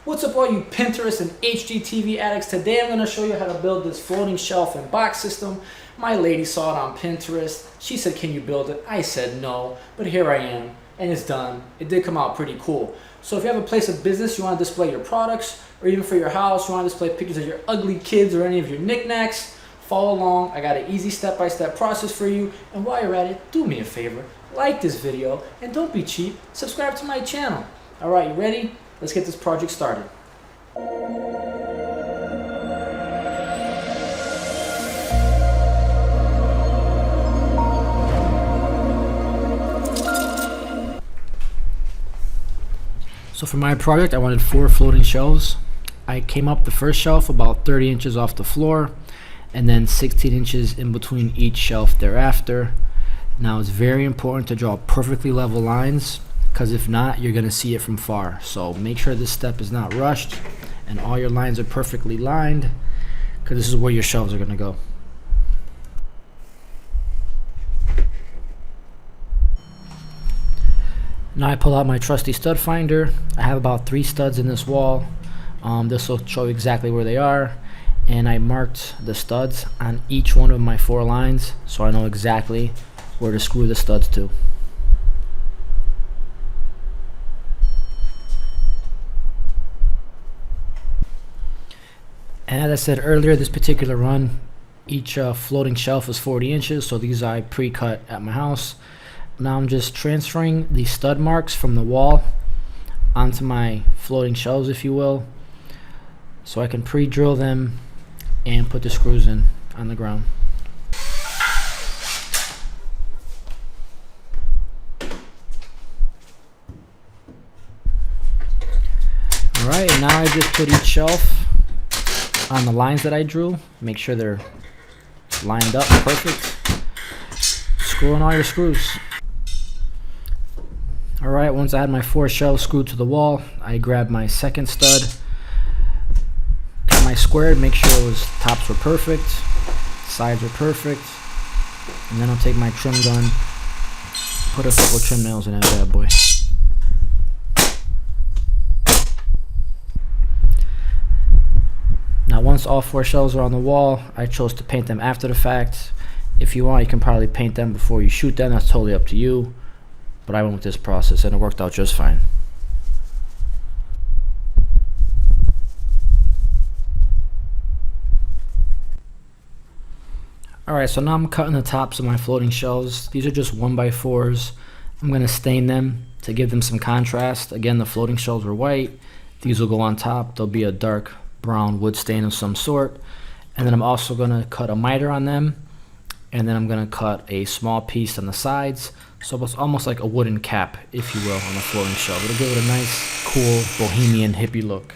What's up all you Pinterest and HGTV addicts? Today I'm going to show you how to build this floating shelf and box system. My lady saw it on Pinterest. She said, can you build it? I said no, but here I am and it's done. It did come out pretty cool. So if you have a place of business, you want to display your products, or even for your house, you want to display pictures of your ugly kids or any of your knickknacks, follow along. I got an easy step-by-step process for you. And while you're at it, do me a favor, like this video, and don't be cheap, subscribe to my channel. All right, you ready? Let's get this project started. So for my project, I wanted 4 floating shelves. I came up the first shelf about 30 inches off the floor, and then 16 inches in between each shelf thereafter. Now it's very important to draw perfectly level lines, because if not, you're going to see it from far. So make sure this step is not rushed and all your lines are perfectly lined, because this is where your shelves are going to go. Now I pull out my trusty stud finder. I have about 3 studs in this wall. This will show you exactly where they are, and I marked the studs on each one of my 4 lines so I know exactly where to screw the studs to. And as I said earlier, this particular run, each floating shelf is 40 inches, so these I pre-cut at my house. Now I'm just transferring the stud marks from the wall onto my floating shelves, if you will, so I can pre-drill them and put the screws in on the ground. Alright, and now I just put each shelf on the lines that I drew. Make sure they're lined up perfect. Screw in all your screws. Alright, once I had my 4 shelves screwed to the wall, I grabbed my second stud, got my square, make sure those tops were perfect, sides were perfect, and then I'll take my trim gun, put a couple trim nails in that bad boy. Now once all 4 shelves are on the wall, I chose to paint them after the fact. If you want, you can probably paint them before you shoot them, that's totally up to you. But I went with this process and it worked out just fine. Alright, so now I'm cutting the tops of my floating shelves. These are just 1x4s. I'm going to stain them to give them some contrast. Again, the floating shelves are white. These will go on top. There'll be a dark brown wood stain of some sort. And then I'm also going to cut a miter on them. And then I'm going to cut a small piece on the sides. So it's almost like a wooden cap, if you will, on the floating shelf. It'll give it a nice, cool, bohemian, hippie look.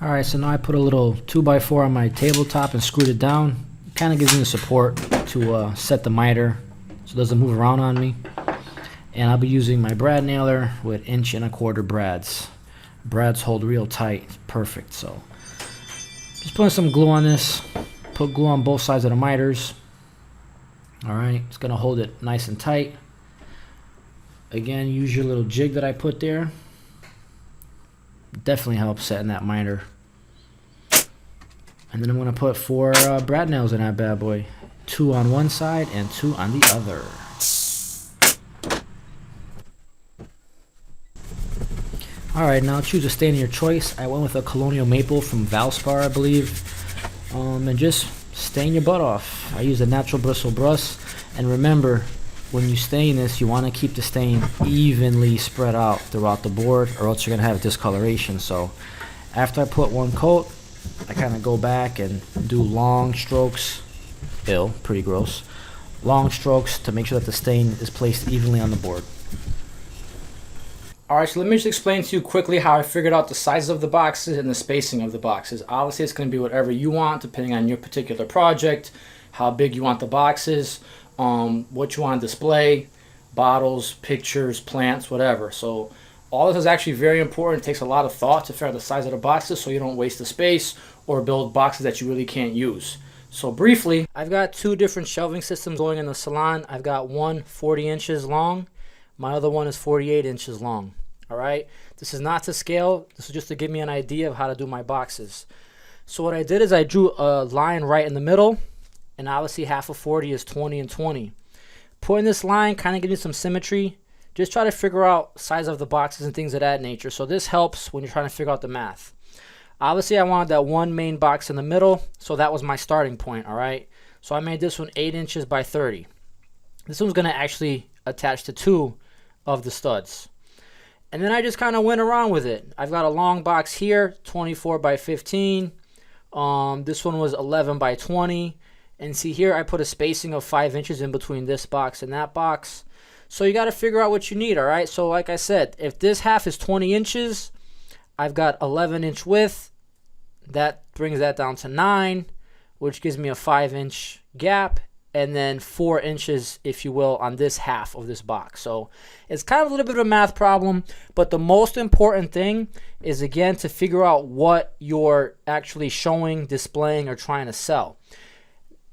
Alright, so now I put a little 2x4 on my tabletop and screwed it down. It kind of gives me the support to set the miter so it doesn't move around on me. And I'll be using my brad nailer with 1 1/4" brads. Brads hold real tight, perfect. So just putting some glue on this. Put glue on both sides of the miters. Alright, it's going to hold it nice and tight. Again, use your little jig that I put there. Definitely helps setting that miter. And then I'm going to put 4 brad nails in that bad boy. 2 on one side and 2 on the other. Alright, now choose a stain of your choice. I went with a Colonial Maple from Valspar, I believe. And just stain your butt off. I use a natural bristle brush. And remember, when you stain this, you want to keep the stain evenly spread out throughout the board, or else you're going to have discoloration. So after I put 1 coat, I kind of go back and do long strokes. Ew, pretty gross. Long strokes to make sure that the stain is placed evenly on the board. Alright, so let me just explain to you quickly how I figured out the sizes of the boxes and the spacing of the boxes. Obviously, it's going to be whatever you want, depending on your particular project, how big you want the boxes, what you want to display, bottles, pictures, plants, whatever. So All this is actually very important. It takes a lot of thought to figure out the size of the boxes so you don't waste the space or build boxes that you really can't use. So briefly, I've got two different shelving systems going in the salon. I've got one 40 inches long. My other one is 48 inches long. All right. This is not to scale. This is just to give me an idea of how to do my boxes. So what I did is I drew a line right in the middle, and obviously half of 40 is 20 and 20. Putting this line kind of gives you some symmetry. Just try to figure out size of the boxes and things of that nature. So this helps when you're trying to figure out the math. Obviously, I wanted that one main box in the middle, so that was my starting point, all right? So I made this one 8 inches by 30. This one's going to actually attach to 2 of the studs. And then I just kind of went around with it. I've got a long box here, 24 by 15. This one was 11 by 20. And see here, I put a spacing of 5 inches in between this box and that box. So you got to figure out what you need, all right? So like I said, if this half is 20 inches, I've got 11-inch width. That brings that down to 9, which gives me a 5-inch gap, and then 4 inches, if you will, on this half of this box. So it's kind of a little bit of a math problem, but the most important thing is, again, to figure out what you're actually showing, displaying, or trying to sell.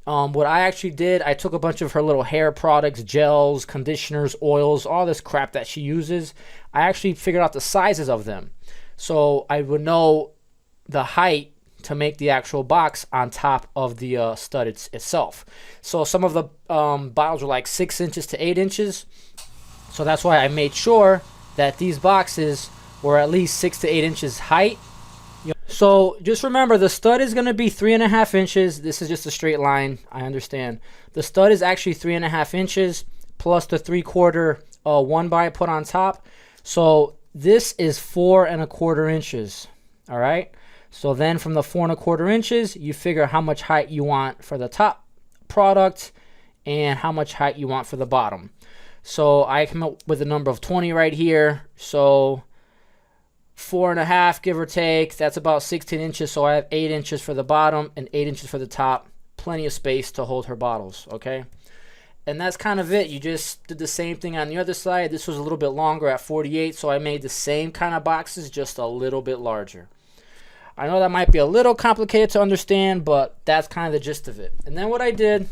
What I actually did, I took a bunch of her little hair products, gels, conditioners, oils, all this crap that she uses. I actually figured out the sizes of them. So I would know the height to make the actual box on top of the stud itself. So some of the bottles were like 6 inches to 8 inches. So that's why I made sure that these boxes were at least 6 to 8 inches height. So just remember, the stud is going to be 3.5 inches. This is just a straight line, I understand. The stud is actually 3.5 inches plus the 3/4 1 by put on top. So this is 4.25 inches. All right. So then from the 4.25 inches, you figure how much height you want for the top product and how much height you want for the bottom. So I come up with a number of 20 right here. So 4.5, give or take, that's about 16 inches. So I have 8 inches for the bottom and 8 inches for the top. Plenty of space to hold her bottles, okay? And that's kind of it. You just did the same thing on the other side. This was a little bit longer at 48, so I made the same kind of boxes, just a little bit larger. I know that might be a little complicated to understand, but that's kind of the gist of it. And then what I did,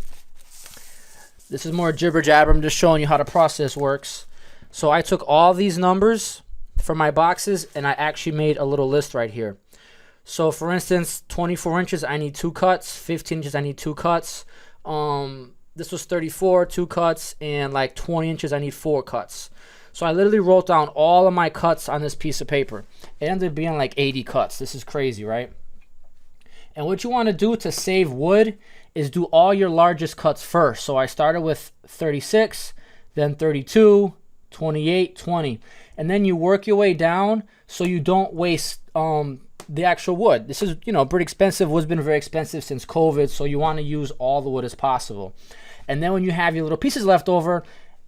this is more jibber jabber. I'm just showing you how the process works. So I took all these numbers for my boxes, and I actually made a little list right here. So for instance, 24 inches, I need 2 cuts. 15 inches, I need 2 cuts. This was 34, 2 cuts, and like 20 inches, I need 4 cuts. So I literally wrote down all of my cuts on this piece of paper. It ended up being like 80 cuts. This is crazy, right? And what you want to do to save wood is do all your largest cuts first. So I started with 36, then 32, 28, 20. And then you work your way down so you don't waste the actual wood. This is, pretty expensive. Wood's been very expensive since COVID, so you want to use all the wood as possible. And then when you have your little pieces left over,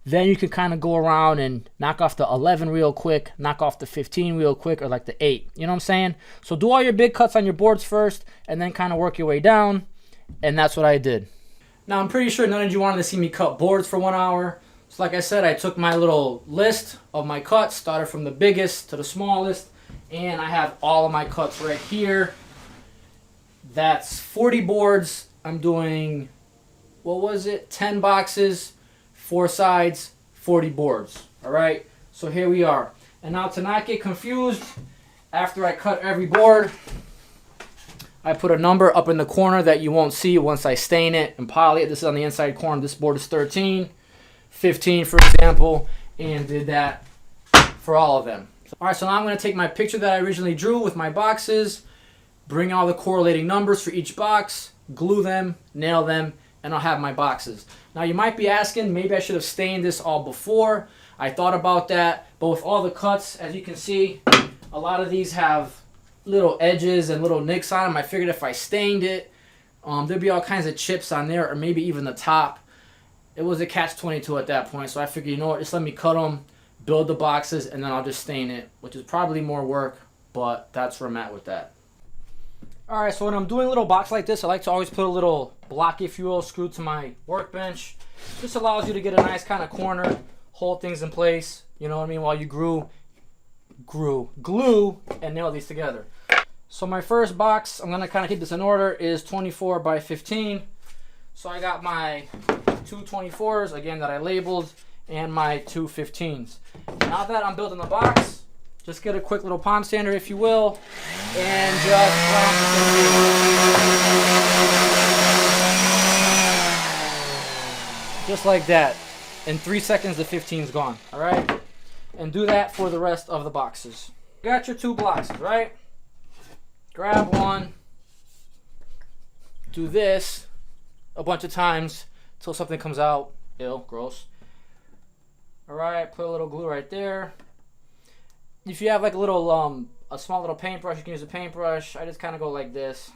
then you can kind of go around and knock off the 11 real quick, knock off the 15 real quick, or like the 8. You know what I'm saying? So do all your big cuts on your boards first, and then kind of work your way down. And that's what I did. Now, I'm pretty sure none of you wanted to see me cut boards for 1 hour. So like I said, I took my little list of my cuts, started from the biggest to the smallest, and I have all of my cuts right here. That's 40 boards. I'm doing, 10 boxes, 4 sides, 40 boards. All right, so here we are. And now to not get confused, after I cut every board, I put a number up in the corner that you won't see once I stain it and poly it. This is on the inside corner. This board is 13, 15 for example, and did that for all of them. All right, so now I'm going to take my picture that I originally drew with my boxes, bring all the correlating numbers for each box, glue them, nail them, and I'll have my boxes. Now you might be asking, maybe I should have stained this all before. I thought about that, but with all the cuts, as you can see, a lot of these have little edges and little nicks on them. I figured if I stained it, there'd be all kinds of chips on there, or maybe even the top. It was a catch-22 at that point, so I figured, you know what, just let me cut them, build the boxes, and then I'll just stain it, which is probably more work, but that's where I'm at with that. All right, so when I'm doing a little box like this, I like to always put a little block, if you will, screw to my workbench. This allows you to get a nice kind of corner, hold things in place, you know what I mean, while you glue, and nail these together. So my first box, I'm gonna kind of keep this in order, is 24 by 15. So I got my two 24s, again, that I labeled, and my two 15s. Now that I'm building the box, just get a quick little pond sander, if you will, and just like that. In 3 seconds, the 15's gone, all right? And do that for the rest of the boxes. You got your two boxes, right? Grab one, do this a bunch of times until something comes out. Ew, gross. All right, put a little glue right there. If you have like a little, a small little paintbrush, you can use a paintbrush. I just kind of go like this.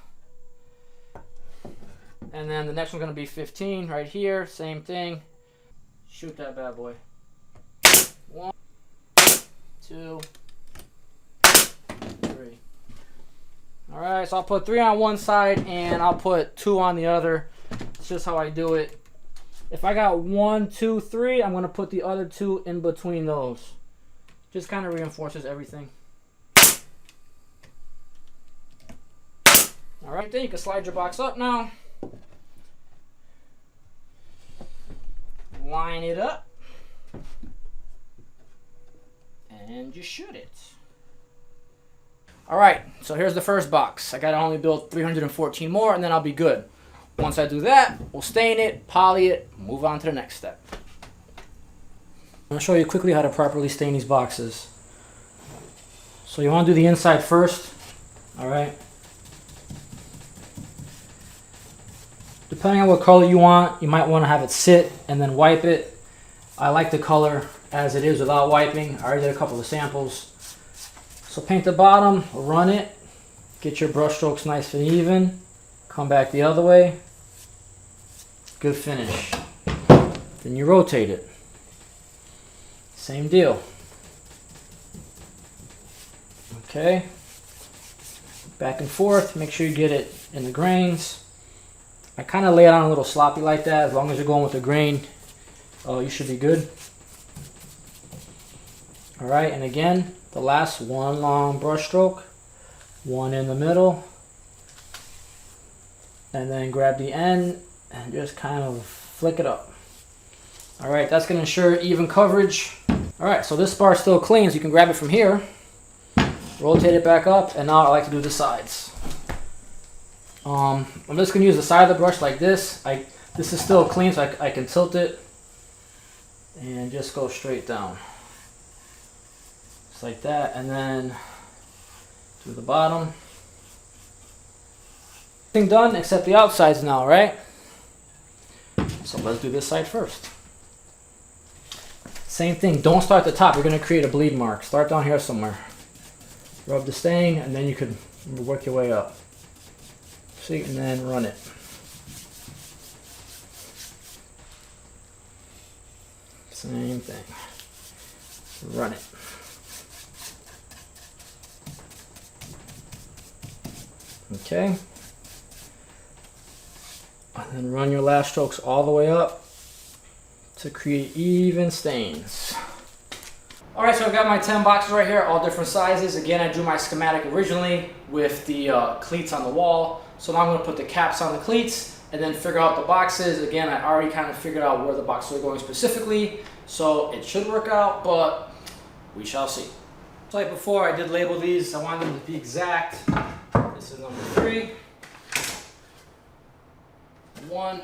And then the next one's gonna be 15 right here, same thing. Shoot that bad boy. 1, 2, 3. All right, so I'll put 3 on one side and I'll put 2 on the other. It's just how I do it. If I got 1, 2, 3, I'm gonna put the other 2 in between those. Just kind of reinforces everything. All right, then you can slide your box up now. Line it up. And you shoot it. All right, so here's the first box. I gotta only build 314 more and then I'll be good. Once I do that, we'll stain it, poly it, move on to the next step. I'm gonna show you quickly how to properly stain these boxes. So you wanna do the inside first, all right? Depending on what color you want, you might wanna have it sit and then wipe it. I like the color as it is without wiping. I already did a couple of samples. So paint the bottom, run it, get your brush strokes nice and even, come back the other way, good finish. Then you rotate it. Same deal. Okay, back and forth, make sure you get it in the grains. I kind of lay it on a little sloppy like that. As long as you're going with the grain, you should be good. All right, and again, the last one long brush stroke, one in the middle, and then grab the end and just kind of flick it up. All right, that's gonna ensure even coverage. All right, so this bar is still clean, so you can grab it from here, rotate it back up, and now I like to do the sides. I'm just gonna use the side of the brush like this. This is still clean, so I can tilt it and just go straight down. Just like that, and then to the bottom. Everything done except the outsides now, right? So let's do this side first. Same thing, don't start at the top, you're gonna create a bleed mark. Start down here somewhere. Rub the stain, and then you could work your way up. See, and then run it. Same thing. Run it. Okay. And then run your last strokes all the way up to create even stains. All right, so I've got my 10 boxes right here, all different sizes. Again, I drew my schematic originally with the cleats on the wall. So now I'm gonna put the caps on the cleats and then figure out the boxes. Again, I already kind of figured out where the boxes are going specifically, so it should work out, but we shall see. So like before, I did label these. I wanted them to be exact. This is number 3. 1.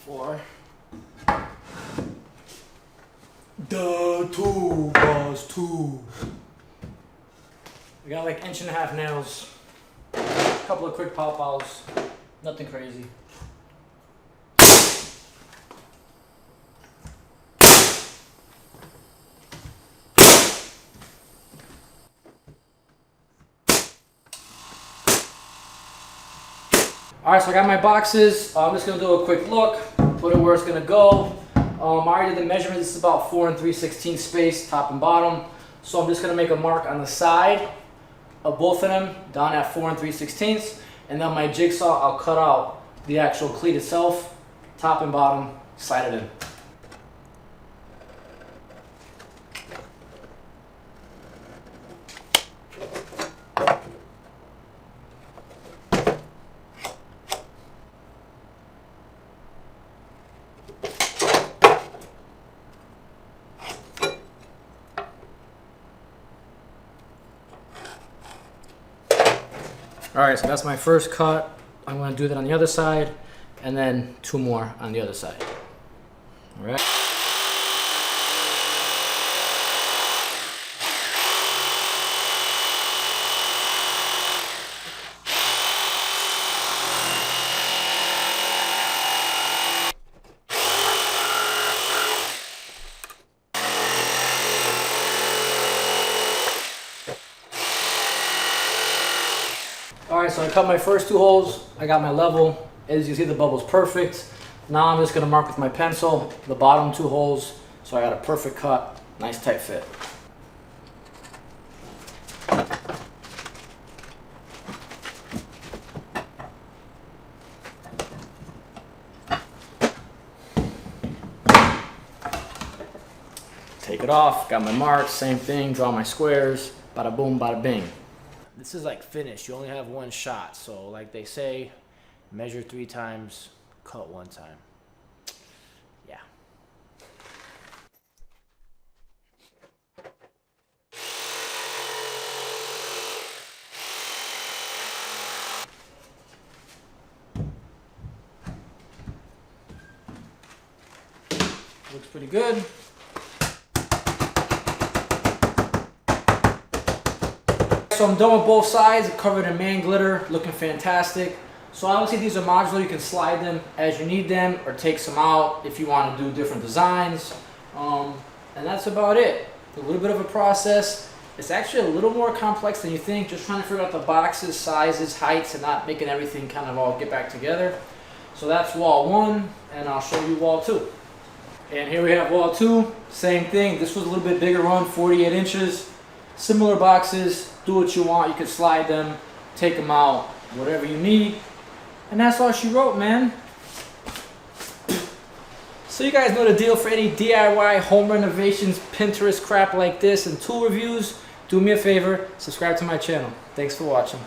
4. The 2 was 2. We got like 1.5 nails. A couple of quick pow-pows. Nothing crazy. Alright, so I got my boxes. I'm just going to do a quick look, put it where it's going to go. I already did the measurement. This is about 4 3/16 space, top and bottom. So I'm just going to make a mark on the side of both of them, down at 4 3/16. And then my jigsaw, I'll cut out the actual cleat itself, top and bottom, slide it in. All right, so that's my first cut. I'm gonna do that on the other side, and then 2 more on the other side. All right. Alright, so I cut my first 2 holes. I got my level. As you see, the bubble's perfect. Now I'm just going to mark with my pencil the bottom 2 holes. So I got a perfect cut, nice tight fit. Take it off, got my marks, same thing, draw my squares, bada boom, bada bing. This is like finish, you only have 1 shot, so like they say, measure 3 times, cut 1 time. Yeah. Looks pretty good. So I'm done with both sides, covered in man glitter, looking fantastic. So obviously these are modular, you can slide them as you need them or take some out if you want to do different designs. And that's about it. A little bit of a process. It's actually a little more complex than you think, just trying to figure out the boxes, sizes, heights, and not making everything kind of all get back together. So that's wall 1, and I'll show you wall 2. And here we have wall 2, same thing. This was a little bit bigger run, 48 inches. Similar boxes, do what you want. You can slide them, take them out, whatever you need. And that's all she wrote, man. So you guys know the deal. For any DIY home renovations, Pinterest crap like this, and tool reviews, do me a favor, subscribe to my channel. Thanks for watching.